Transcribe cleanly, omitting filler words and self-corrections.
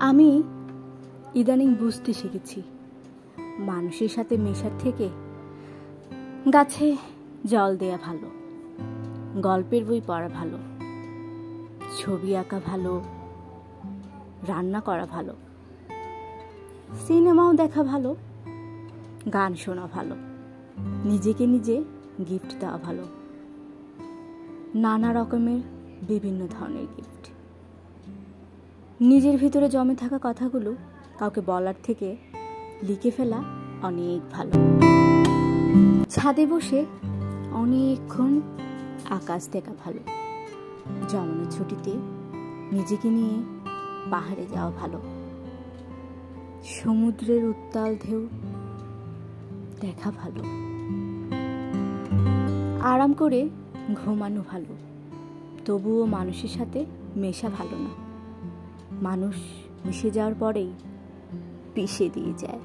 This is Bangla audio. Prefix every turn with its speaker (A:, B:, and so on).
A: আমি ইদানিং বুঝতে শিখেছি, মানুষের সাথে মেশার থেকে গাছে জল দেয়া ভালো, গল্পের বই পড়া ভালো, ছবি আঁকা ভালো, রান্না করা ভালো, সিনেমাও দেখা ভালো, গান শোনা ভালো, নিজেকে নিজে গিফট দেওয়া ভালো, নানা রকমের বিভিন্ন ধরনের গিফট। নিজের ভিতরে জমে থাকা কথাগুলো কাউকে বলার থেকে লিখে ফেলা অনেক ভালো। ছাদে বসে অনেকক্ষণ আকাশ দেখা ভালো, জমানো ছুটিতে নিজেকে নিয়ে পাহাড়ে যাওয়া ভালো, সমুদ্রের উত্তাল ঢেউ দেখা ভালো, আরাম করে ঘুমানো ভালো। তবুও মানুষের সাথে মেশা ভালো না, মানুষ মিশে যাওয়ার পরেই পিষে দিয়ে যায়।